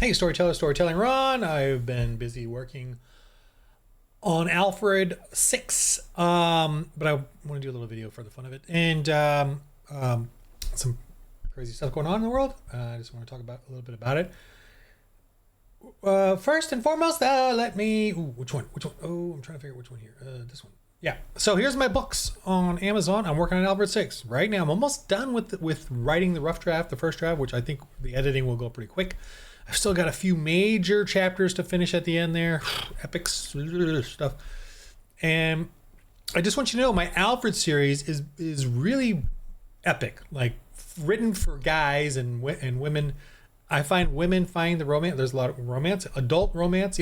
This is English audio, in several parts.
Hey, storyteller, storytelling Ron. I've been busy working on Alfred 6, but I want to do a little video for the fun of it. And some crazy stuff going on in the world. I just want to talk about a little bit about it. First and foremost, let me... Ooh, which one? Which one? Oh, I'm trying to figure out which one here. This one. Yeah. So here's my books on Amazon. I'm working on Alfred 6 right now. I'm almost done with writing the rough draft, the first draft, which I think the editing will go pretty quick. I've still got a few major chapters to finish at the end there. Epic stuff. And I just want you to know my Alfred series is really epic. Like, written for guys and women. I find women find the romance. There's a lot of romance, adult romance,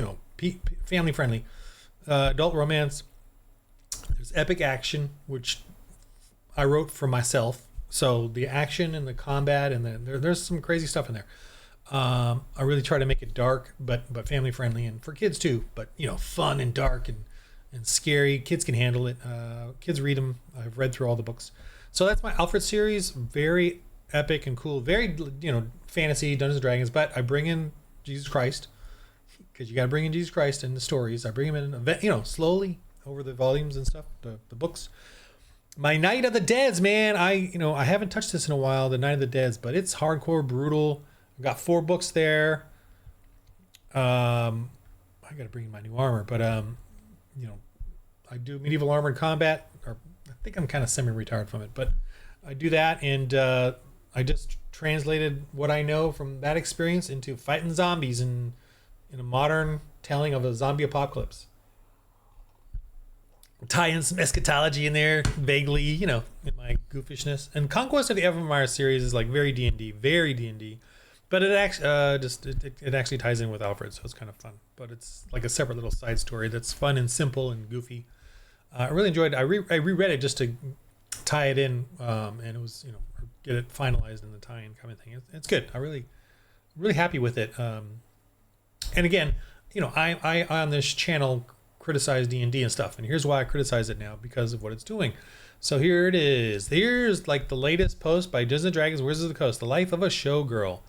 family friendly, adult romance. There's epic action, which I wrote for myself. So the action and the combat and there's some crazy stuff in there. I really try to make it dark, but family friendly and for kids too. But fun and dark and scary. Kids can handle it. Kids read them. I've read through all the books. So that's my Alfred series. Very epic and cool. Very fantasy, Dungeons and Dragons. But I bring in Jesus Christ because you got to bring in Jesus Christ in the stories. I bring him in, slowly over the volumes and stuff. The books. My Night of the Deads, man. I haven't touched this in a while. The Night of the Deads, but it's hardcore, brutal. I've got 4 books there. I got to bring in my new armor, but I do medieval armored combat, or I think I'm kind of semi-retired from it, but I do that, and I just translated what I know from that experience into fighting zombies in a modern telling of a zombie apocalypse. Tie in some eschatology in there, vaguely, in my goofishness. And Conquest of the Evermire series is like very D&D, but it actually it actually ties in with Alfred, so it's kind of fun. But it's like a separate little side story that's fun and simple and goofy. I really enjoyed it. I reread it just to tie it in, and it was get it finalized in the tie-in kind of thing. It's good. I really happy with it. And again, I on this channel criticize D&D and stuff, and here's why I criticize it now, because of what it's doing. So here it is. Here's like the latest post by Dungeons and Dragons Wizards of the Coast, the life of a showgirl.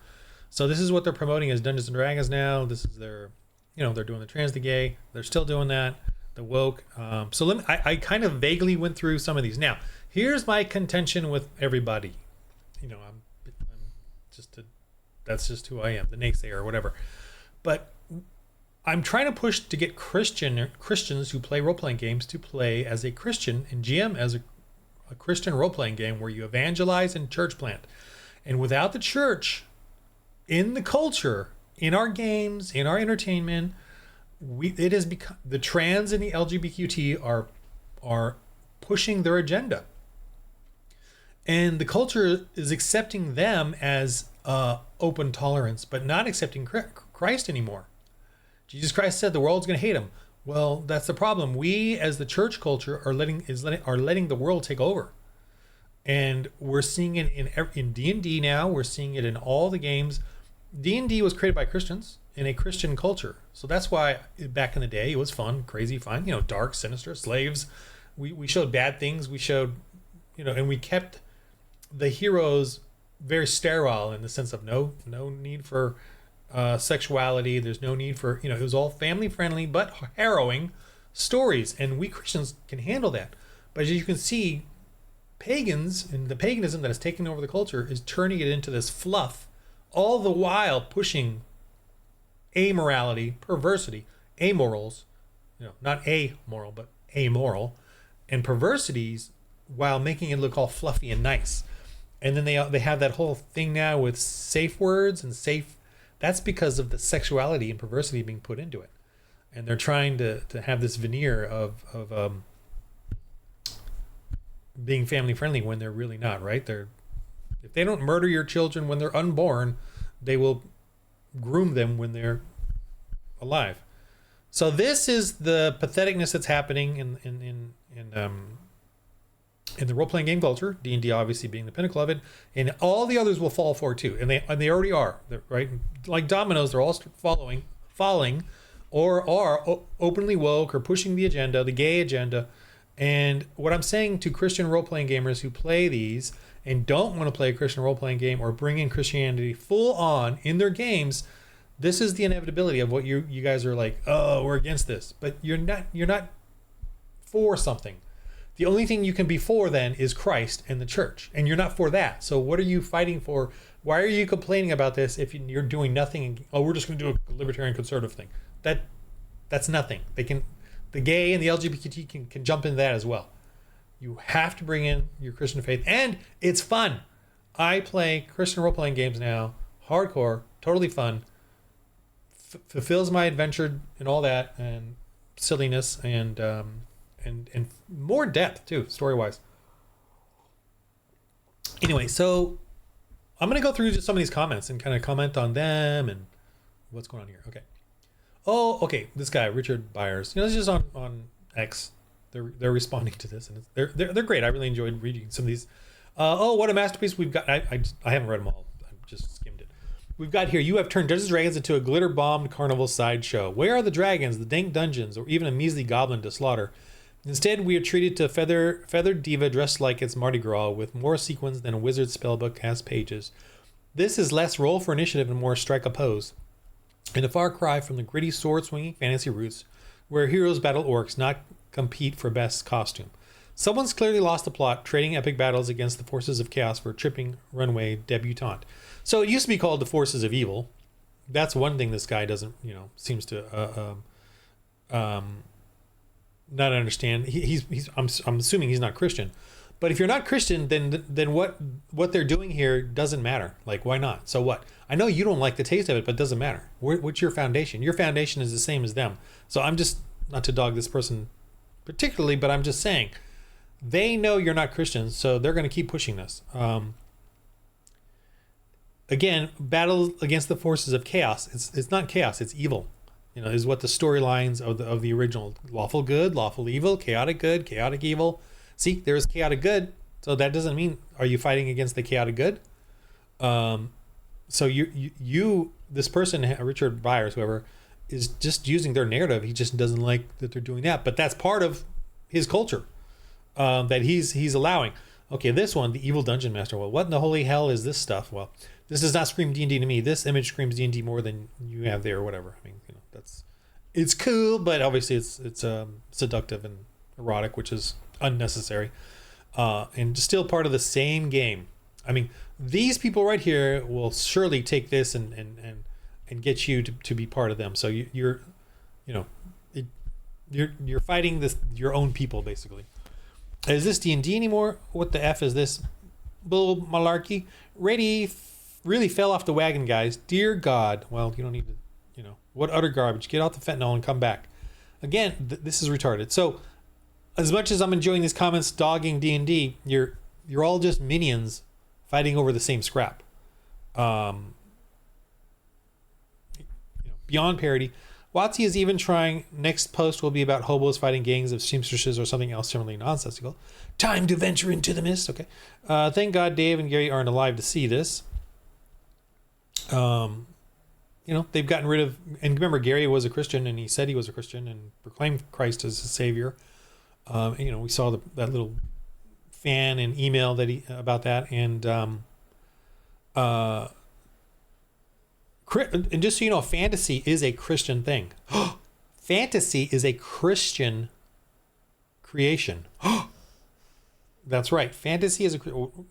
So this is what they're promoting as Dungeons and Dragons now. This is their, they're doing the trans, the gay. They're still doing that, the woke. So I kind of vaguely went through some of these. Now, here's my contention with everybody. That's just who I am, the naysayer or whatever. But I'm trying to push to get Christians who play role-playing games to play as a Christian and GM as a Christian role-playing game where you evangelize and church plant. And without the church in the culture, in our games, in our entertainment, it has become, the trans and the LGBTQT are pushing their agenda. And the culture is accepting them as open tolerance, but not accepting Christ anymore. Jesus Christ said the world's going to hate him. Well, that's the problem. We, as the church culture, are letting the world take over, and we're seeing it in D&D now. We're seeing it in all the games. D&D was created by Christians in a Christian culture, so that's why back in the day it was fun, crazy fun. Dark, sinister, slaves. We showed bad things. We showed, and we kept the heroes very sterile in the sense of no need for sexuality. There's no need for, it was all family friendly but harrowing stories, and we Christians can handle that. But as you can see, pagans and the paganism that has taken over the culture is turning it into this fluff, all the while pushing amorality, perversity, amorals, not amoral but amoral, and perversities, while making it look all fluffy and nice. And then they have that whole thing now with safe words and safe. That's because of the sexuality and perversity being put into it. And they're trying to have this veneer of being family friendly when they're really not, right? If they don't murder your children when they're unborn, they will groom them when they're alive. So this is the patheticness that's happening in the role-playing game culture, D&D obviously being the pinnacle of it, and all the others will fall for it too, and they already are, right? Like dominoes, they're all falling, or are openly woke or pushing the agenda, the gay agenda. And what I'm saying to Christian role-playing gamers who play these and don't want to play a Christian role-playing game or bring in Christianity full on in their games, This is the inevitability of what you guys are like, oh, we're against this. But you're not for something. The only thing you can be for then is Christ and the church. And you're not for that. So what are you fighting for? Why are you complaining about this if you're doing nothing? And, oh, we're just going to do a libertarian conservative thing. That's nothing. The gay and the LGBT can jump into that as well. You have to bring in your Christian faith. And it's fun. I play Christian role-playing games now. Hardcore. Totally fun. Fulfills my adventure and all that. And silliness and more depth too, story-wise. Anyway, so I'm going to go through just some of these comments and kind of comment on them and what's going on here. Okay. Oh, okay. This guy, Richard Byers. This is just on X. They're responding to this, and they're great. I really enjoyed reading some of these. Oh, what a masterpiece we've got! I haven't read them all. I just skimmed it. We've got here. You have turned Dungeons & Dragons into a glitter-bombed carnival sideshow. Where are the dragons, the dank dungeons, or even a measly goblin to slaughter? Instead, we are treated to a feathered diva dressed like it's Mardi Gras with more sequins than a wizard spellbook has pages. This is less roll for initiative and more strike a pose. And a far cry from the gritty sword-swinging fantasy roots where heroes battle orcs, not compete for best costume. Someone's clearly lost the plot, trading epic battles against the forces of chaos for a tripping runway debutante. So it used to be called the forces of evil. That's one thing this guy doesn't, seems to not understand. I'm assuming he's not Christian. But if you're not Christian, then what they're doing here doesn't matter. Like, why not? So what? I know you don't like the taste of it, but it doesn't matter. What's your foundation? Your foundation is the same as them. So I'm just, not to dog this person particularly, but I'm just saying, they know you're not Christians, so they're going to keep pushing this. Again, battle against the forces of chaos. It's not chaos, it's evil. Is what the storylines of the original lawful good, lawful evil, chaotic good, chaotic evil. See, there's chaotic good, so that doesn't mean, are you fighting against the chaotic good? So you this person, Richard Byers, whoever, is just using their narrative. He just doesn't like that they're doing that, but that's part of his culture that he's allowing. Okay, this one, the evil dungeon master. Well, what in the holy hell is this stuff? Well, this does not scream D&D to me. This image screams D&D more than you have there, or whatever. I mean, it's cool, but obviously it's seductive and erotic, which is unnecessary, and still part of the same game. I mean, these people right here will surely take this and get you to be part of them. So you're fighting your own people, basically. Is this D&D anymore? What the F is this bull malarkey? Really fell off the wagon, guys. Dear God. Well, you don't need to, what utter garbage. Get out the fentanyl and come back. Again, this is retarded. So as much as I'm enjoying these comments dogging D&D, you're all just minions fighting over the same scrap. Beyond parody. Watsy is even trying. Next post will be about hobos fighting gangs of seamstresses or something else similarly nonsensical. Time to venture into the mist. Okay. Thank God Dave and Gary aren't alive to see this. They've gotten rid of, and remember, Gary was a Christian, and he said he was a Christian and proclaimed Christ as his savior. We saw that little fan and email that about that, and just so you know, fantasy is a Christian thing. Fantasy is a Christian creation. That's right. Fantasy is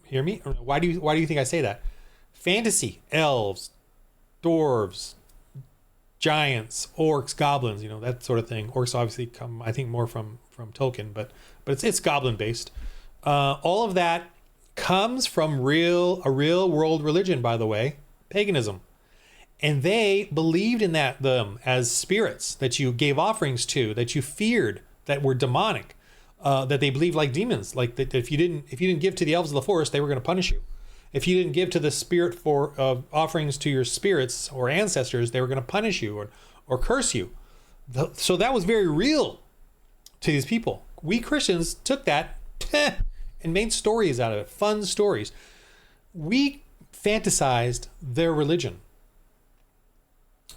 hear me? Why do you think I say that? Fantasy, elves, dwarves, giants, orcs, goblins, that sort of thing. Orcs obviously come, I think, more from Tolkien, but it's goblin based. All of that comes from a real world religion, by the way, paganism. And they believed in them as spirits that you gave offerings to, that you feared, that were demonic, that they believed like demons, like that if you didn't give to the elves of the forest, they were going to punish you. If you didn't give to the spirit for offerings to your spirits or ancestors, they were going to punish you or curse you. So that was very real to these people. We Christians took that and made stories out of it, fun stories. We fantasized their religion.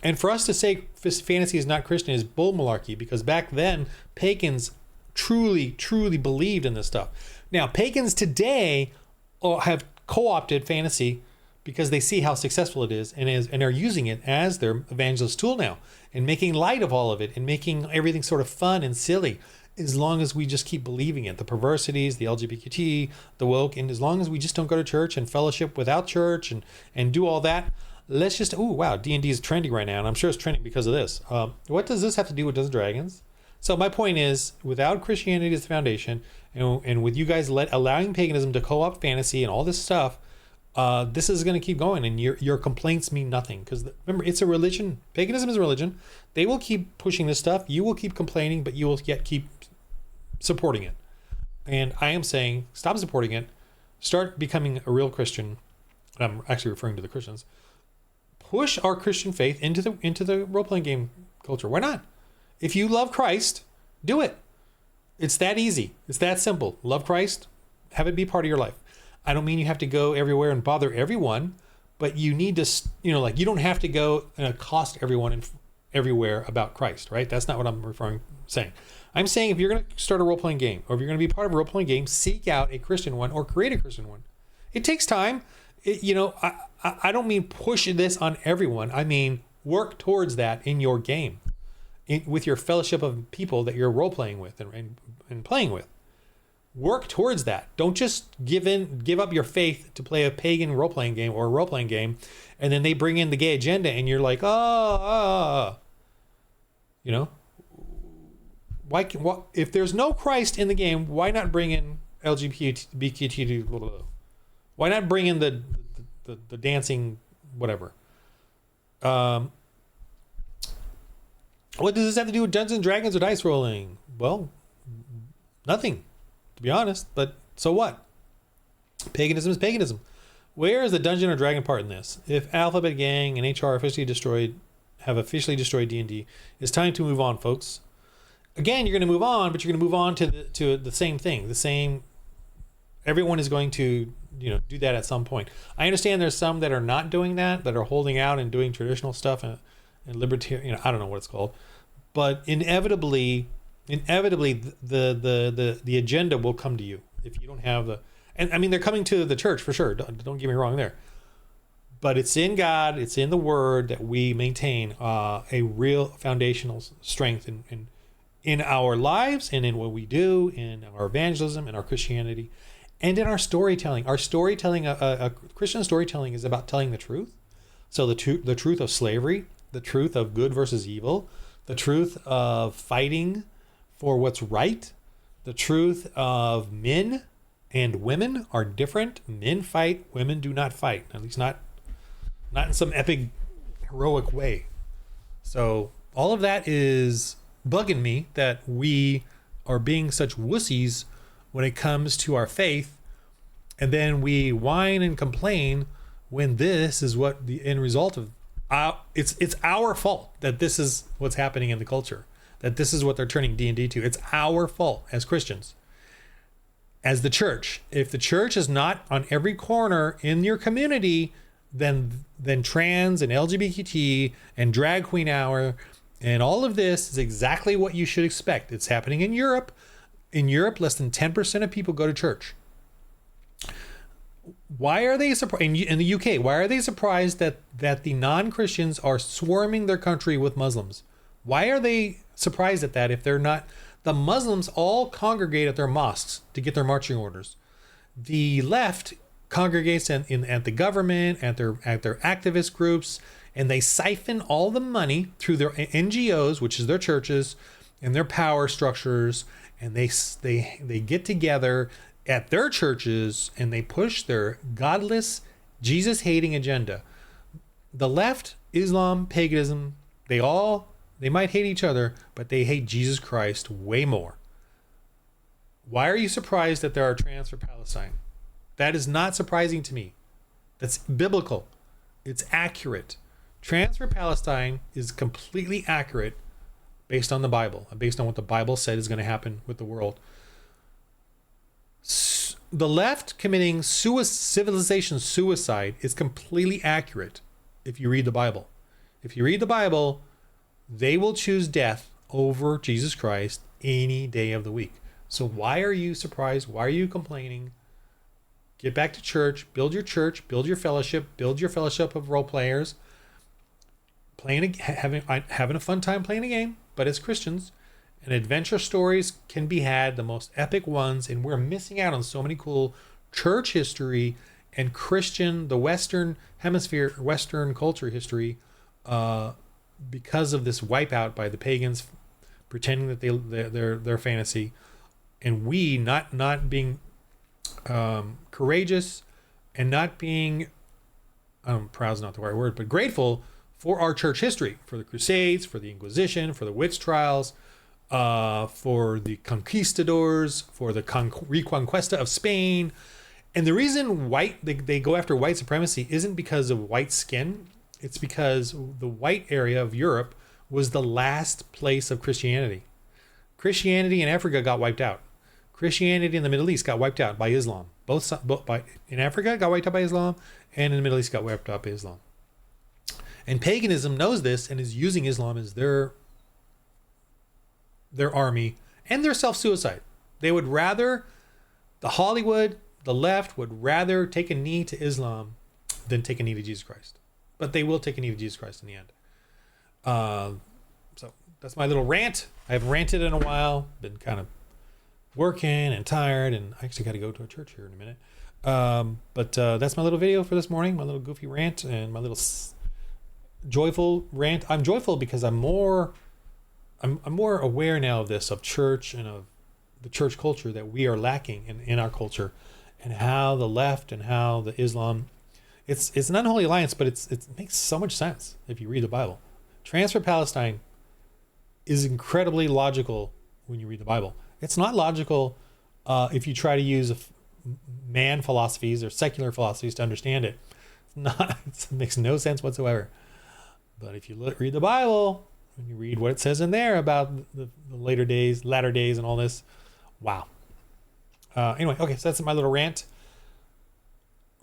And for us to say fantasy is not Christian is bull malarkey, because back then pagans truly believed in this stuff. Now, pagans today have co-opted fantasy because they see how successful it is and are using it as their evangelist tool now and making light of all of it and making everything sort of fun and silly, as long as we just keep believing it. The perversities, the LGBT, the woke, and as long as we just don't go to church and fellowship without church and do all that, let's just, oh, wow, D&D is trending right now, and I'm sure it's trending because of this. What does this have to do with Dungeons & Dragons? So my point is, without Christianity as the foundation, and with you guys allowing paganism to co-opt fantasy and all this stuff, this is going to keep going, and your complaints mean nothing. Because remember, it's a religion. Paganism is a religion. They will keep pushing this stuff. You will keep complaining, but you will yet keep supporting it. And I am saying, stop supporting it. Start becoming a real Christian. I'm actually referring to the Christians. Push our Christian faith into the role-playing game culture. Why not? If you love Christ, do it. It's that easy. It's that simple. Love Christ, have it be part of your life. I don't mean you have to go everywhere and bother everyone, but you need to, you don't have to go and accost everyone everywhere about Christ, right? That's not what I'm saying. I'm saying if you're going to start a role-playing game, or if you're going to be part of a role-playing game, seek out a Christian one or create a Christian one. It takes time. I don't mean push this on everyone. I mean work towards that in your game, with your fellowship of people that you're role-playing with and playing with. Work towards that. Don't just give up your faith to play a pagan role-playing game or a role-playing game, and then they bring in the gay agenda, and you're like, if there's no Christ in the game, why not bring in LGBTQ? Blah, blah, blah. Why not bring in the dancing whatever? What does this have to do with Dungeons and Dragons or dice rolling? Well, nothing, to be honest, but so what? Paganism is paganism. Where is the Dungeon or Dragon part in this? If Alphabet Gang and HR have officially destroyed D&D, it's time to move on, folks. Again, you're going to move on, but you're going to move on to the same thing. Everyone is going to do that at some point. I understand there's some that are not doing that are holding out and doing traditional stuff and libertarian, I don't know what it's called, but inevitably the agenda will come to you if you don't have and I mean, they're coming to the church for sure. Don't get me wrong there, but it's in God, it's in the Word that we maintain a real foundational strength in our lives and in what we do, in our evangelism and our Christianity, and in our storytelling. Our storytelling, a Christian storytelling, is about telling the truth. So the truth of slavery, the truth of good versus evil, the truth of fighting for what's right, the truth of men and women are different. Men fight, women do not fight. At least not in some epic, heroic way. So all of that is bugging me, that we are being such wussies when it comes to our faith, and then we whine and complain when this is what the end result of it's our fault that this is what's happening in the culture, that this is what they're turning D&D to. It's our fault as Christians, as the church. If the church is not on every corner in your community, then trans and LGBT and drag queen hour and all of this is exactly what you should expect. It's happening in Europe. In Europe, less than 10% of people go to church. Why are they surprised? In the UK, why are they surprised that the non-Christians are swarming their country with Muslims? Why are they surprised at that if they're not? The Muslims all congregate at their mosques to get their marching orders. The left congregates at the government, at their activist groups, and they siphon all the money through their NGOs, which is their churches, and their power structures, and they get together at their churches and they push their godless, Jesus-hating agenda. The left, Islam, paganism, they might hate each other, but they hate Jesus Christ way more. Why are you surprised that there are trans for Palestine? That is not surprising to me. That's biblical. It's accurate. Trans for Palestine is completely accurate based on the Bible, and based on what the Bible said is going to happen with the world. The left committing civilization suicide is completely accurate if you read the Bible. If you read the Bible, they will choose death over Jesus Christ any day of the week. So why are you surprised? Why are you complaining? Get back to church, build your fellowship of role players, having a fun time playing a game, but as Christians. And adventure stories can be had, the most epic ones, and we're missing out on so many cool church history and the Western hemisphere, Western culture history, because of this wipeout by the pagans pretending that they're fantasy, and we not being courageous and not being proud's not the right word, but grateful for our church history, for the Crusades, for the Inquisition, for the witch trials, for the conquistadors, for the reconquista of Spain. And the reason they go after white supremacy isn't because of white skin. It's because the white area of Europe was the last place of Christianity. Christianity in Africa got wiped out. Christianity in the Middle East got wiped out by Islam. In Africa got wiped out by Islam, and in the Middle East got wiped out by Islam. And paganism knows this and is using Islam as their army and their self-suicide. They would rather, the left would rather take a knee to Islam than take a knee to Jesus Christ. But they will take a knee to Jesus Christ in the end. So that's my little rant. I haven't ranted in a while. Been kind of working and tired, and I actually got to go to a church here in a minute. But that's my little video for this morning, my little goofy rant and my little joyful rant. I'm joyful because I'm more aware now of church and of the church culture that we are lacking in our culture, and how the left and how the Islam, it's an unholy alliance, but it makes so much sense if you read the Bible. Transfer Palestine is incredibly logical when you read the Bible. It's not logical if you try to use man philosophies or secular philosophies to understand it. It makes no sense whatsoever. But if you read the Bible, when you read what it says in there about the latter days and all this, wow. Anyway, okay, so that's my little rant.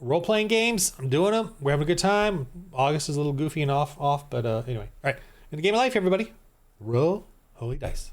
Role-playing games, I'm doing them. We're having a good time. August is a little goofy and off, but anyway. All right, in the game of life, everybody, roll holy dice.